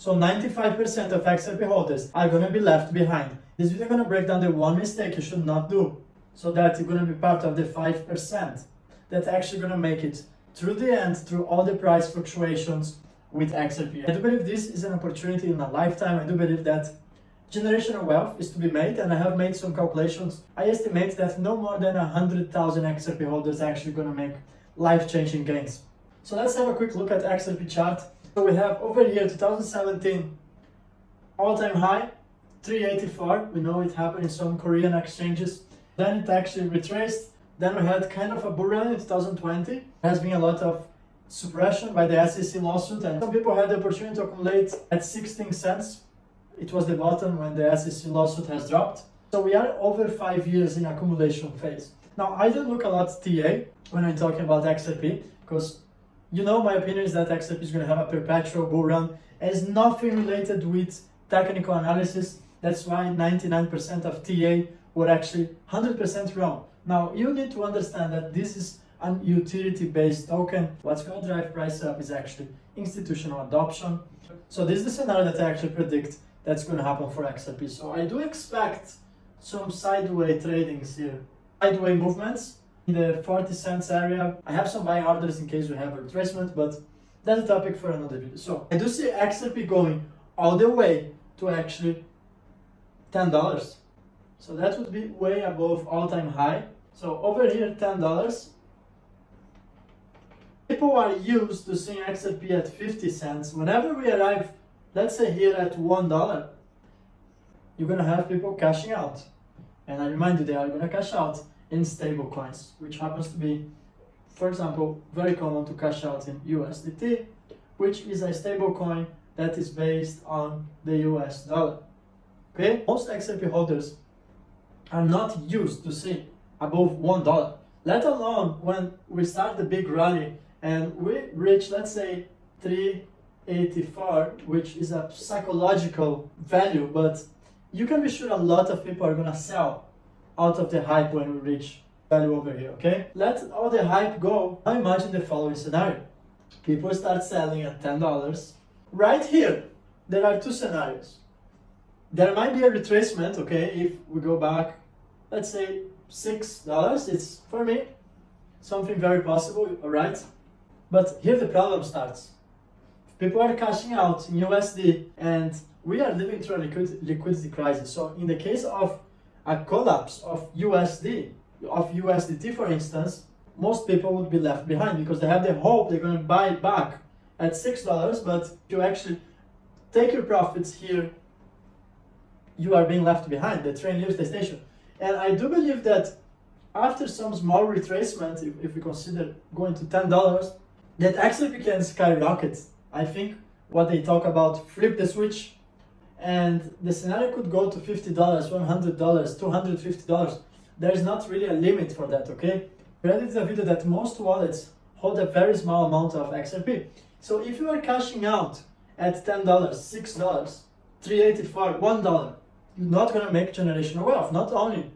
So 95% of XRP holders are going to be left behind. This video is going to break down the one mistake you should not do, so that you're going to be part of the 5% that's actually going to make it through the end, through all the price fluctuations with XRP. I do believe this is an opportunity in a lifetime. I do believe that generational wealth is to be made, and I have made some calculations. I estimate that no more than 100,000 XRP holders are actually going to make life-changing gains. So let's have a quick look at XRP chart. So we have over here 2017 all-time high 384. We know it happened in some Korean exchanges. Then it actually retraced. Then we had kind of a bull run in 2020. There has been a lot of suppression by the SEC lawsuit, and some people had the opportunity to accumulate at 16 cents. It was the bottom when the SEC lawsuit has dropped. So we are over 5 years in accumulation phase. Now, I don't look a lot at TA when I'm talking about XRP, because you know my opinion is that XRP is going to have a perpetual bull run. It has nothing related with technical analysis. That's why 99% of TA were actually 100% wrong. Now, you need to understand that this is an utility-based token. What's going to drive price up is actually institutional adoption. So this is the scenario that I actually predict that's going to happen for XRP. So I do expect some sideways tradings here. Sideways movements in the 40 cents area. I have some buying orders in case we have a retracement, but that's a topic for another video. So I do see XRP going all the way to actually $10. So that would be way above all-time high. So over here, $10. People are used to seeing XRP at 50 cents. Whenever we arrive, let's say here at $1, you're gonna have people cashing out. And I remind you, they are gonna cash out in stable coins, which happens to be, for example, very common to cash out in USDT, which is a stable coin that is based on the US dollar. Okay? Most XRP holders are not used to see above $1, let alone when we start the big rally and we reach, let's say, 384, which is a psychological value, but you can be sure a lot of people are gonna sell out of the hype when we reach value over here, okay? Let all the hype go. Now imagine the following scenario. People start selling at $10. Right here, there are two scenarios. There might be a retracement, okay, if we go back, let's say $6. It's, for me, something very possible, all right? But here the problem starts. People are cashing out in USD, and we are living through a liquidity crisis. So in the case of a collapse of USDT, for instance, most people would be left behind because they have the hope they're going to buy it back at $6, but if you actually take your profits here, you are being left behind. The train leaves the station. And I do believe that after some small retracement, if we consider going to $10, that XRP can skyrocket. I think what they talk about, flip the switch, and the scenario could go to $50, $100, $250. There's not really a limit for that, okay? Reddit is a video that most wallets hold a very small amount of XRP. So if you are cashing out at $10, $6, $3.84, $1, you're not going to make generational wealth. Not only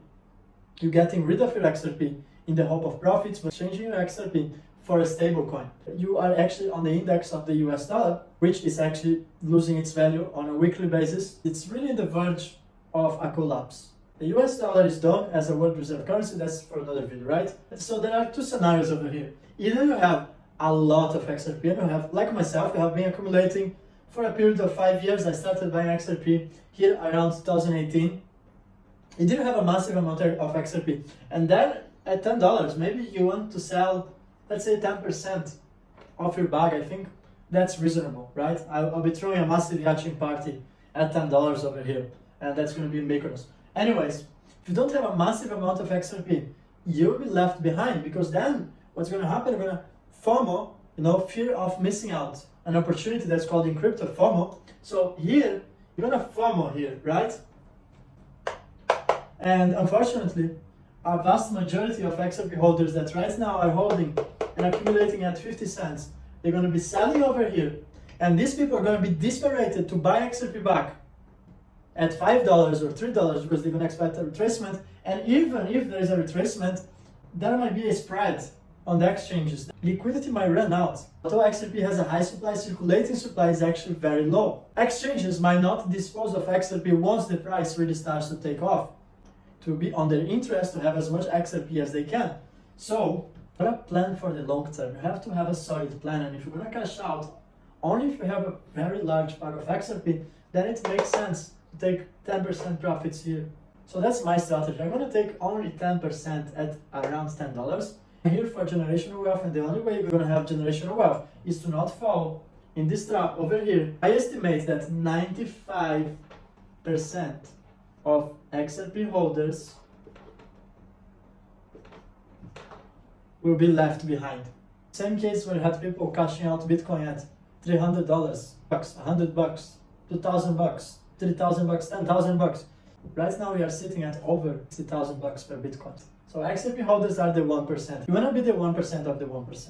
you're getting rid of your XRP in the hope of profits, but changing your XRP for a stable coin. You are actually on the index of the US dollar, which is actually losing its value on a weekly basis. It's really on the verge of a collapse. The US dollar is done as a world reserve currency. That's for another video, right? So there are two scenarios over here. Either you have a lot of XRP, and you have, like myself, you have been accumulating for a period of 5 years. I started buying XRP here around 2018. You didn't have a massive amount of XRP. And then at $10, maybe you want to sell, let's say 10% of your bag. I think that's reasonable, right? I'll be throwing a massive yachting party at $10 over here, and that's going to be in Mykonos. Anyways, if you don't have a massive amount of XRP, you'll be left behind, because then what's going to happen, you're going to FOMO, fear of missing out, an opportunity that's called in crypto FOMO. So here, you're going to FOMO here, right? And unfortunately, a vast majority of XRP holders that right now are holding and accumulating at 50 cents, they're going to be selling over here. And these people are going to be desperate to buy XRP back at $5 or $3 because they're going to expect a retracement. And even if there is a retracement, there might be a spread on the exchanges, liquidity might run out. Although XRP has a high supply, circulating supply is actually very low. Exchanges might not dispose of XRP once the price really starts to take off. It will be on their interest to have as much XRP as they can. So, you gotta plan for the long term. You have to have a solid plan, and if you're gonna cash out, only if you have a very large part of XRP, then it makes sense to take 10% profits here. So that's my strategy. I'm gonna take only 10% at around $10. I'm here for generational wealth, and the only way you're gonna have generational wealth is to not fall in this trap over here. I estimate that 95% of XRP holders will be left behind. Same case where you had people cashing out Bitcoin at $300, $100, $2,000, $3,000, $10,000. Right now we are sitting at over $60,000 per Bitcoin. So XRP holders are the 1%. You wanna be the 1% of the 1%.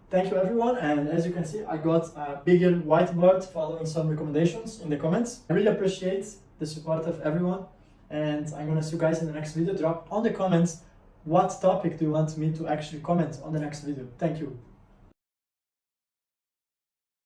Thank you everyone, and as you can see, I got a bigger whiteboard following some recommendations in the comments. I really appreciate the support of everyone, and I'm gonna see you guys in the next video. Drop on the comments what topic do you want me to actually comment on the next video. Thank you.